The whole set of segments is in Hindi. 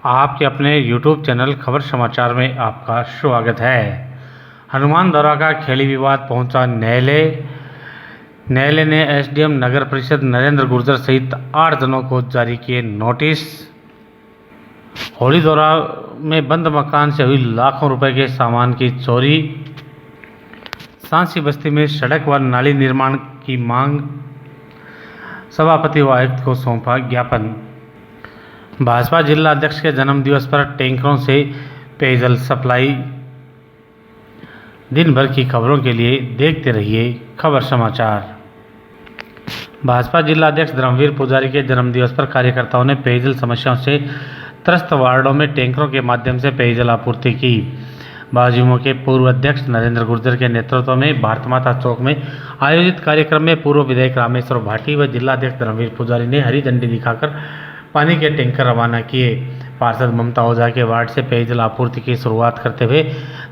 आपके अपने YouTube चैनल खबर समाचार में आपका स्वागत है। हनुमान दौरा का खेली विवाद पहुंचा न्यायालय। न्यायालय ने एसडीएम नगर परिषद नरेंद्र गुर्जर सहित 8 जनों को जारी किए नोटिस। होली दौरा में बंद मकान से हुई लाखों रुपए के सामान की चोरी। सांसी बस्ती में सड़क व नाली निर्माण की मांग। सभापति व आयुक्त को सौंपा ज्ञापन। भाजपा जिला अध्यक्ष के जन्मदिवस पर टैंकरों से पेयजल सप्लाई। दिन भर की खबरों के लिए देखते रहिए खबर समाचार। भाजपा जिला अध्यक्ष धर्मवीर पुजारी के जन्मदिवस पर कार्यकर्ताओं ने पेयजल समस्याओं से त्रस्त वार्डों में टैंकरों के माध्यम से पेयजल आपूर्ति की। भाजयुमो के पूर्व अध्यक्ष नरेंद्र गुर्जर के नेतृत्व में भारत माता चौक में आयोजित कार्यक्रम में पूर्व विधायक रामेश्वर भाटी व जिला अध्यक्ष धर्मवीर पुजारी ने हरी झंडी दिखाकर पानी के टैंकर रवाना किए। पार्षद ममता ओझा के वार्ड से पेयजल आपूर्ति की शुरुआत करते हुए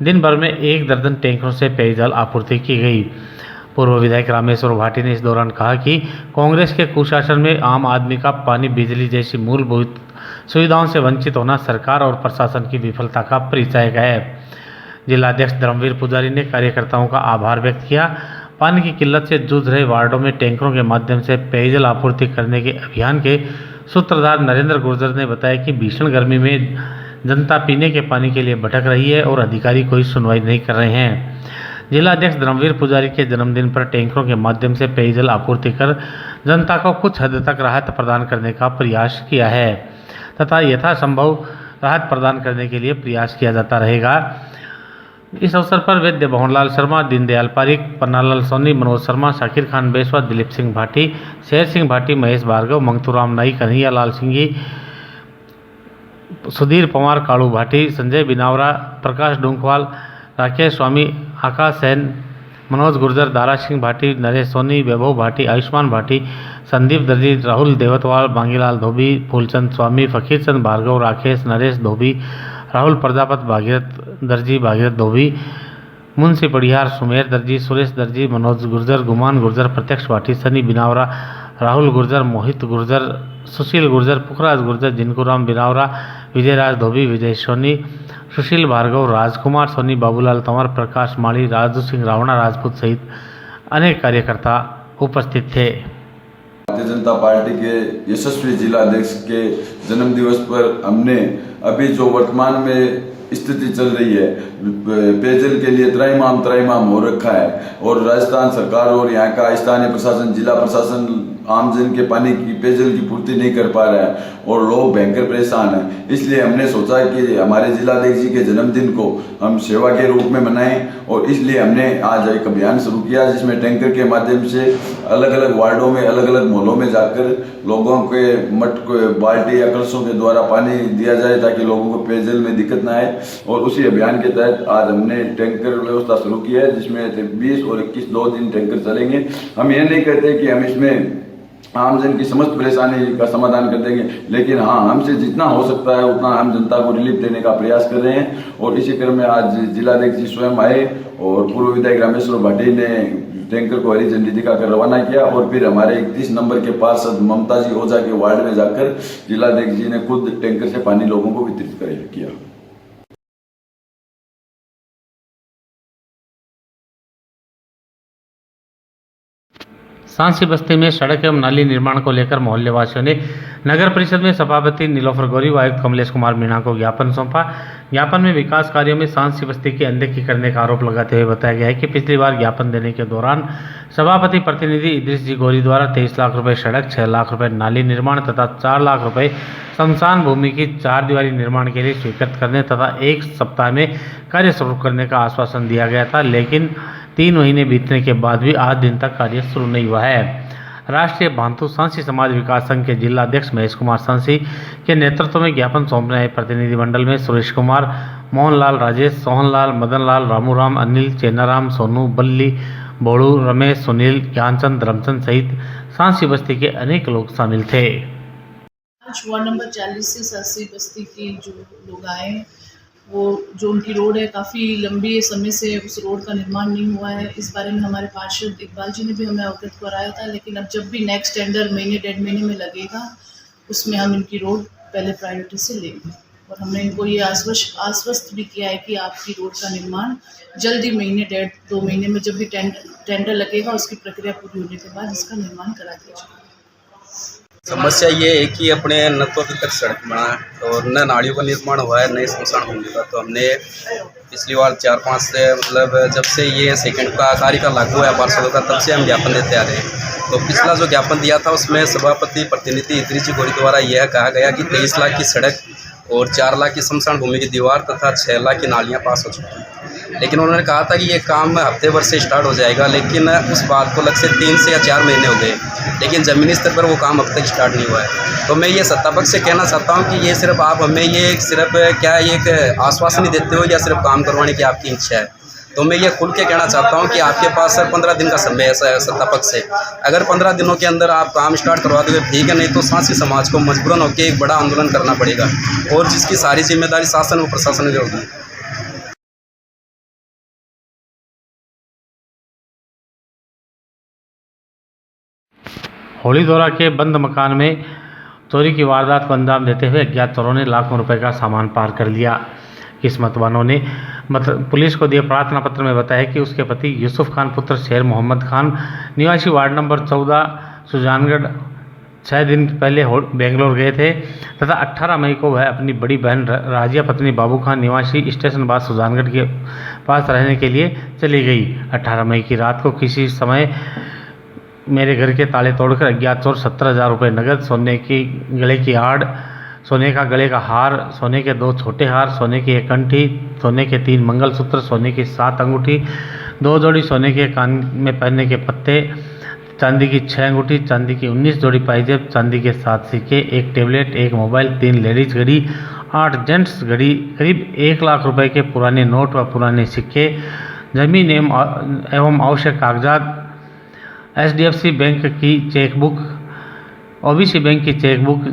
दिन भर में 1 दर्जन टैंकरों से पेयजल आपूर्ति की गई। पूर्व विधायक रामेश्वर भाटी ने इस दौरान कहा कि कांग्रेस के कुशासन में आम आदमी का पानी, बिजली जैसी मूलभूत सुविधाओं से वंचित होना सरकार और प्रशासन की विफलता का परिचायक है। जिलाध्यक्ष धर्मवीर पुजारी ने कार्यकर्ताओं का आभार व्यक्त किया। पानी की किल्लत से जूझ रहे वार्डों में टैंकरों के माध्यम से पेयजल आपूर्ति करने के अभियान के सूत्रधार नरेंद्र गुर्जर ने बताया कि भीषण गर्मी में जनता पीने के पानी के लिए भटक रही है और अधिकारी कोई सुनवाई नहीं कर रहे हैं। जिला अध्यक्ष धर्मवीर पुजारी के जन्मदिन पर टैंकरों के माध्यम से पेयजल आपूर्ति कर जनता को कुछ हद तक राहत प्रदान करने का प्रयास किया है तथा यथासंभव राहत प्रदान करने के लिए प्रयास किया जाता रहेगा। इस अवसर पर वैद्य भवनलाल शर्मा, दीनदयाल पारिक, पन्नालाल सोनी, मनोज शर्मा, शाकिर खान बेसवा, दिलीप सिंह भाटी, शेर सिंह भाटी, महेश भार्गव, मंगतूराम नाई, कन्हैया लाल सिंघी, सुधीर पवार, कालू भाटी, संजय बिनावरा, प्रकाश डूंकवाल, राकेश स्वामी, आकाश सेन, मनोज गुर्जर, दारा सिंह भाटी, नरेश सोनी, वैभव भाटी, आयुष्मान भाटी, संदीप दर्जी, राहुल देवतवाल, बांगीलाल धोबी, फूलचंद स्वामी, फकीरचंद भार्गव, राकेश नरेश धोबी, राहुल प्रजापत, भागीरथ दर्जी, भागीरथ धोबी, मुंशी पड़ियार, सुमेर दर्जी, सुरेश दर्जी, मनोज गुर्जर, गुमान गुर्जर, प्रत्यक्ष भाटी, सनी बिनावरा, राहुल गुर्जर, मोहित गुर्जर, सुशील गुर्जर, पुखराज गुर्जर, जिनकुराम बिनावरा, विजयराज धोबी, विजय सोनी, सुशील भार्गव, राजकुमार सोनी, बाबूलाल तंवर, प्रकाश माली, राजू सिंह रावणा राजपूत सहित अनेक कार्यकर्ता उपस्थित थे। भारतीय जनता पार्टी के यशस्वी जिला अध्यक्ष के जन्मदिवस पर हमने अभी जो वर्तमान में स्थिति चल रही है, पेयजल के लिए त्राईमाम हो रखा है और राजस्थान सरकार और यहाँ का स्थानीय प्रशासन, जिला प्रशासन आमजन के पानी की, पेयजल की पूर्ति नहीं कर पा रहा है और लोग भयंकर परेशान हैं। इसलिए हमने सोचा कि हमारे जिलाध्यक्ष जी के जन्मदिन को हम सेवा के रूप में मनाएं और इसलिए हमने आज एक अभियान शुरू किया जिसमें टैंकर के माध्यम से अलग अलग वार्डों में, अलग अलग मोहल्लों में जाकर लोगों के मटके, बाल्टी या कलशों के द्वारा पानी दिया जाए ताकि लोगों को पेयजल में दिक्कत न आए। और उसी अभियान के तहत आज हमने टैंकर व्यवस्था शुरू की है जिसमें 20 और 21 2 दिन टैंकर चलेंगे। हम ये नहीं कहते कि हम इसमें आमजन की समस्त परेशानी का समाधान कर देंगे, लेकिन हाँ, हमसे जितना हो सकता है उतना हम जनता को रिलीफ देने का प्रयास कर रहे हैं। और इसी क्रम में आज जिलाध्यक्ष जी स्वयं आए और पूर्व विधायक रामेश्वर भाटी ने टैंकर को हरी झंडी दिखाकर रवाना किया और फिर हमारे 31 नंबर के पार्षद ममता जी ओझा के वार्ड में जाकर जिलाध्यक्ष जी ने खुद टैंकर से पानी लोगों को वितरित किया। सांसी बस्ती में सड़क एवं नाली निर्माण को लेकर मोहल्ले वासियों ने नगर परिषद में सभापति नीलोफर गौरी व आयुक्त कमलेश कुमार मीणा को ज्ञापन सौंपा। ज्ञापन में विकास कार्यों में सांसी बस्ती की अनदेखी करने का आरोप लगाते हुए बताया गया है कि पिछली बार ज्ञापन देने के दौरान सभापति प्रतिनिधि इद्रिस जी गौरी द्वारा 23 लाख रुपए सड़क, 6 लाख रुपए नाली निर्माण तथा 4 लाख रुपए शमशान भूमि की 4 दीवारी निर्माण के लिए स्वीकृत करने तथा 1 सप्ताह में कार्य शुरू करने का आश्वासन दिया गया था, लेकिन 3 महीने बीतने के बाद भी आज दिन तक कार्य शुरू नहीं हुआ है। राष्ट्रीय भांतु सांसी समाज विकास संघ के जिला अध्यक्ष महेश कुमार सांसी के नेतृत्व में ज्ञापन सौंपने आए प्रतिनिधिमंडल में सुरेश कुमार, मोहनलाल, राजेश, सोहनलाल, मदनलाल, रामूराम, अनिल, चेनाराम, सोनू, बल्ली, बोड़ू, रमेश, सुनील, ज्ञानचंद, धर्मचंद सहित सांसी बस्ती के अनेक लोग शामिल थे। आज वार्ड नंबर 40 से सांसी बस्ती के जो लोग आए, वो जो उनकी रोड है काफ़ी लंबी समय से उस रोड का निर्माण नहीं हुआ है। इस बारे में हमारे पार्षद इकबाल जी ने भी हमें अवगत कराया था, लेकिन अब जब भी नेक्स्ट टेंडर महीने 1.5 महीने में लगेगा उसमें हम इनकी रोड पहले प्रायोरिटी से लेंगे। और हमने इनको ये आश्वस्त भी किया है कि आपकी रोड का निर्माण जल्दी महीने 1.5-2 महीने में जब भी टेंडर लगेगा उसकी प्रक्रिया पूरी होने के बाद इसका निर्माण करा दिया जाएगा। समस्या ये है कि अपने न तो अभी तक सड़क बना है और न नालियों का निर्माण हुआ है, न स्मशान भूमि का। तो हमने पिछली बार 4-5 से मतलब जब से ये सेकंड का कार्यकाल लागू हुआ पार्षदों का, तब से हम ज्ञापन देते आ रहे हैं। तो पिछला जो ज्ञापन दिया था उसमें सभापति प्रतिनिधि इद्रीस जी गोरी द्वारा यह कहा गया कि 23 लाख की सड़क और 4 लाख की शमशान भूमि की दीवार तथा 6 लाख की नालियाँ पास हो चुकी हैं। लेकिन उन्होंने कहा था कि ये काम हफ्ते भर से स्टार्ट हो जाएगा, लेकिन उस बात को लगभग 3 से या 4 महीने हो गए, लेकिन ज़मीनी स्तर पर वो काम अब तक स्टार्ट नहीं हुआ है। तो मैं ये सत्तापक्ष से कहना चाहता हूँ कि ये सिर्फ आप हमें ये सिर्फ क्या एक आश्वासन ही देते हो या सिर्फ काम करवाने की आपकी इच्छा है। तो मैं ये खुल के कहना चाहता हूँ कि आपके पास सर 15 दिन का समय है सत्तापक्ष से। अगर 15 दिनों के अंदर आप काम स्टार्ट करवा दोगे ठीक है, नहीं तो सांसी समाज को मजबूरन होकर एक बड़ा आंदोलन करना पड़ेगा और जिसकी सारी जिम्मेदारी शासन और प्रशासन की होगी। होली दौरा के बंद मकान में चोरी की वारदात को अंजाम देते हुए अज्ञात चोरों ने लाखों रुपए का सामान पार कर लिया। किस्मतवानों ने पुलिस को दिए प्रार्थना पत्र में बताया कि उसके पति यूसुफ खान पुत्र शेर मोहम्मद खान निवासी वार्ड नंबर 14 सुजानगढ़ 6 दिन पहले बेंगलोर गए थे तथा 18 मई को वह अपनी बड़ी बहन राजिया पत्नी बाबू खान निवासी स्टेशन बाद सुजानगढ़ के पास रहने के लिए चली गई। 18 मई की रात को किसी समय मेरे घर के ताले तोड़कर अज्ञात चोर 17,000 रुपये नगद, सोने की गले की आड़, सोने का गले का हार, सोने के 2 छोटे हार, सोने की 1 अंगूठी, सोने के 3 मंगलसूत्र, सोने की 7 अंगूठी, 2 जोड़ी सोने के कान में पहनने के पत्ते, चांदी की 6 अंगूठी, चांदी की 19 जोड़ी पायजेब, चांदी के 7 सिक्के, 1 टेबलेट, 1 मोबाइल, 3 लेडीज घड़ी, 8 जेंट्स घड़ी, करीब 1 लाख रुपए के पुराने नोट व पुराने सिक्के, जमीन एवं आवश्यक कागजात, HDFC बैंक की चेकबुक, OBC बैंक की चेकबुक,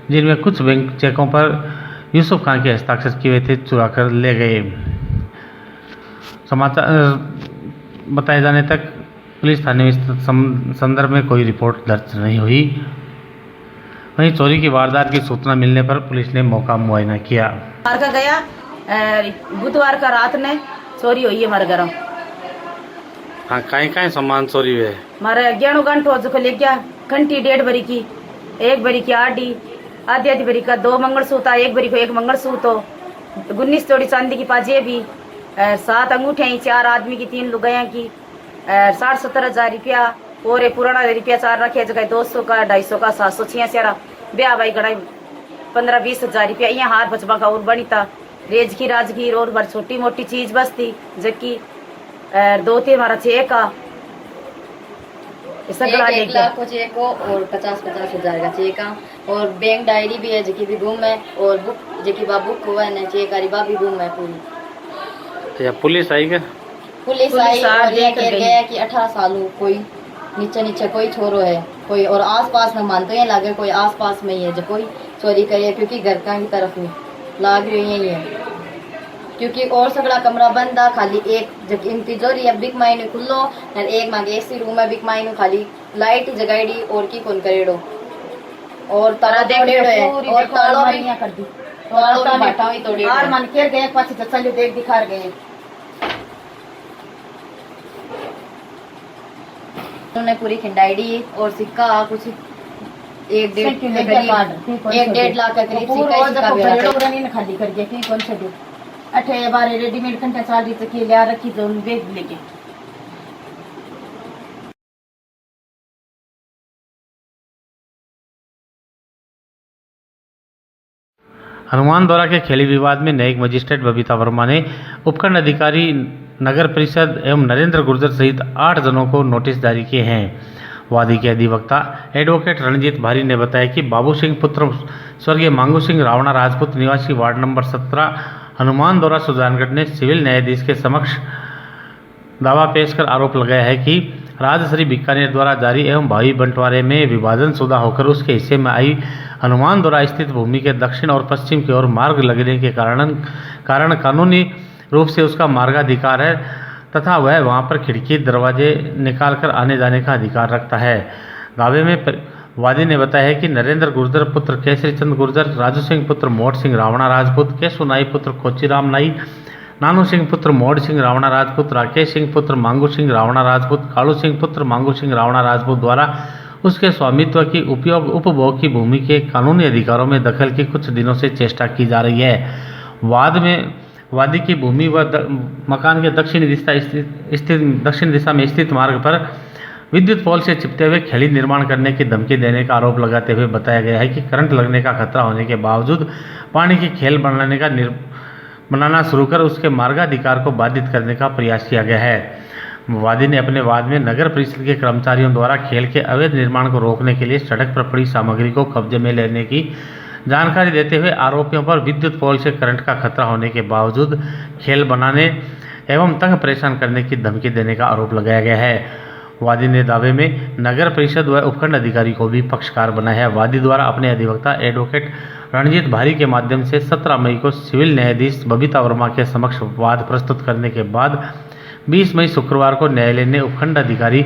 जिनमें कुछ बैंक चेकों पर यूसुफ खान के हस्ताक्षर किए हुए थे, चुरा कर ले गए। समाचार बताए जाने तक पुलिस थाने में इस संदर्भ में कोई रिपोर्ट दर्ज नहीं हुई। वहीं चोरी की वारदात की सूचना मिलने पर पुलिस ने मौका मुआयना किया। का गया बुधवार का रात ने चोरी हुई है हमारे घर। हाँ, कहीं सामान चोरी हुए? हमारे 11 घंटों जो ले गया, घंटी 1.5 भरी की, 1 भरी की आधी आधी भरी का, 2 मंगलसूत्र, 1 भरी को 1 मंगलसूत्र, 19 जोड़ी चांदी की पाजेबी, 7 अंगूठियाँ, 4 आदमी की, 3 लुगाइयाँ की, 60-70 हज़ार रुपया और एक पुराना रुपया 4 रखे जगह 200 का, 250 का, 786 ब्याह भाई गढ़ाई 15-20 हज़ार रुपया। यहाँ हार बचवा का और बनी था रेज की राजगीर और बड़ छोटी मोटी चीज बसती जबकि 2-3 हमारा चेक का एक लाख को चेक हो और 50-50 हज़ार का चेक का और बैंक डायरी भी है जो भी गुम है और बुक जो बा बुक हुआ है ना चेक आ भी गुम है पूरी। या पुलिस आई क्या? पुलिस आई और ये कह गया कि 18 साल कोई नीचे कोई छोरो है कोई और आसपास में मानते हैं लागे कोई आसपास में ही है जो कोई चोरी करे क्योंकि घर का की तरफ में लाग रही है क्योंकि और सगड़ा कमरा बंद है खाली एक जगह तिजोरी है बिक मायने खुल्लो और एक मांगे एसी रूम है बिक मायने खाली लाइट जगाईडी और की कौन करेड़ो और ताला देड़ो है और तालो भी कर दी तालो भी बाटा ही तोड़ी और मन के गए पाछे चलो देख दिखा गए उन्होंने पूरी खिंडाईडी और सिक्का कुछ 1-1.5 लाख का करीब सिक्का भी खाली कर गया कि कौन सा दे 8 रेडीमेड घंटा 40 तक लिया रखी तो बेच लेके। हनुमानदौरा के खेली विवाद में न्यायिक मजिस्ट्रेट बबीता वर्मा ने उपखंड अधिकारी नगर परिषद एवं नरेंद्र गुर्जर सहित 8 जनों को नोटिस जारी किए हैं। वादी के अधिवक्ता एडवोकेट रणजीत भारी ने बताया कि बाबू सिंह पुत्र स्वर्गीय मांगू सिंह रावणा राजपूत निवासी वार्ड नंबर 17 हनुमानदौरा सुजानगढ़ ने सिविल न्यायाधीश के समक्ष दावा पेश कर आरोप लगाया है कि राजश्री बीकानेर द्वारा जारी एवं भावी बंटवारे में विभाजनशुदा होकर उसके हिस्से में आई हनुमानदौरा स्थित भूमि के दक्षिण और पश्चिम की ओर मार्ग लगने के कारण कानूनी रूप से उसका मार्गाधिकार है तथा वह वहां पर खिड़की दरवाजे निकालकर आने जाने का अधिकार रखता है। दावे में वादी ने बताया कि नरेंद्र गुर्जर पुत्र केसरी चंद गुर्जर, राजू सिंह पुत्र मोड़ सिंह रावणा राजपूत, केशु नाई पुत्र कोचीराम नाई, नानू सिंह पुत्र मोड़ सिंह रावणा राजपूत, राकेश सिंह पुत्र मांगू सिंह रावणा राजपूत, कालू सिंह पुत्र मांगू सिंह रावणा राजपूत द्वारा उसके स्वामित्व की उपभोग की भूमि के कानूनी अधिकारों में दखल की कुछ दिनों से चेष्टा की जा रही है। वादी की भूमि व मकान के दक्षिण दिशा में स्थित मार्ग पर विद्युत पोल से चिपटे हुए खेली निर्माण करने की धमकी देने का आरोप लगाते हुए बताया गया है कि करंट लगने का खतरा होने के बावजूद पानी की खेल बनाना शुरू कर उसके मार्गाधिकार को बाधित करने का प्रयास किया गया है। वादी ने अपने वाद में नगर परिषद के कर्मचारियों द्वारा खेल के अवैध निर्माण को रोकने के लिए सड़क पर पड़ी सामग्री को कब्जे में लेने की जानकारी देते हुए आरोपियों पर विद्युत पोल से करंट का खतरा होने के बावजूद खेल बनाने एवं तंग परेशान करने की धमकी देने का आरोप लगाया गया है। वादी ने दावे में नगर परिषद व उपखंड अधिकारी को भी पक्षकार बनाया है। वादी द्वारा अपने अधिवक्ता एडवोकेट रणजीत भारी के माध्यम से 17 मई को सिविल न्यायाधीश बबीता वर्मा के समक्ष वाद प्रस्तुत करने के बाद 20 मई शुक्रवार को न्यायालय ने उपखंड अधिकारी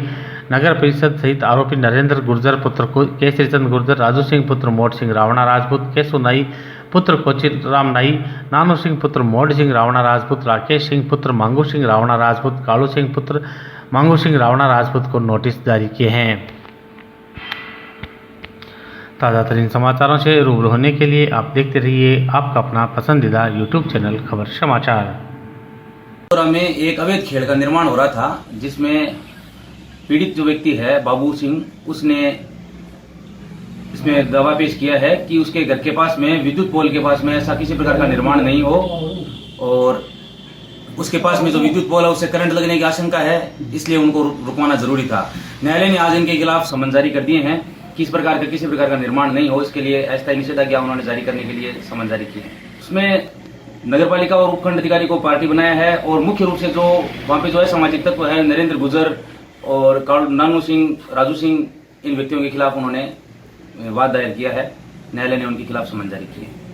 नगर परिषद सहित आरोपी नरेंद्र गुर्जर पुत्र केसरी चंद गुर्जर, राजू सिंह पुत्र मोड़ सिंह रावणा राजपूत, केशु नाई पुत्र कोचीराम नाई, नानू सिंह पुत्र मोड़ सिंह रावणा राजपूत, राकेश सिंह पुत्र मांगू सिंह रावणा राजपूत, कालू सिंह पुत्र मांगू सिंह रावणा राजपूत को नोटिस जारी किए हैं। ताज़ा तरीन समाचारों से रूबरू होने के लिए आप देखते रहिए आपका अपना पसंदीदा यूट्यूब चैनल खबर समाचार। में एक अवैध खेल का निर्माण हो रहा था, जिसमें पीड़ित जो व्यक्ति है बाबू सिंह, उसने इसमें दावा पेश किया है कि उसके घर के पास में विद्युत पोल के पास में ऐसा किसी प्रकार का निर्माण नहीं हो और उसके पास में जो विद्युत पोल है उससे करंट लगने की आशंका है, इसलिए उनको रुकवाना जरूरी था। न्यायालय ने आज इनके खिलाफ समन जारी कर दिए हैं कि इस प्रकार का किसी प्रकार का निर्माण नहीं हो, इसके लिए अस्थायी निषेधाज्ञा उन्होंने जारी करने के लिए समन जारी किए। उसमें नगरपालिका और उपखंड अधिकारी को पार्टी बनाया है और मुख्य रूप से जो वहाँ पे जो है सामाजिक तत्व है नरेंद्र गुर्जर और नानू सिंह, राजू सिंह, इन व्यक्तियों के खिलाफ उन्होंने वाद दायर किया है। न्यायालय ने उनके खिलाफ समन जारी किया है।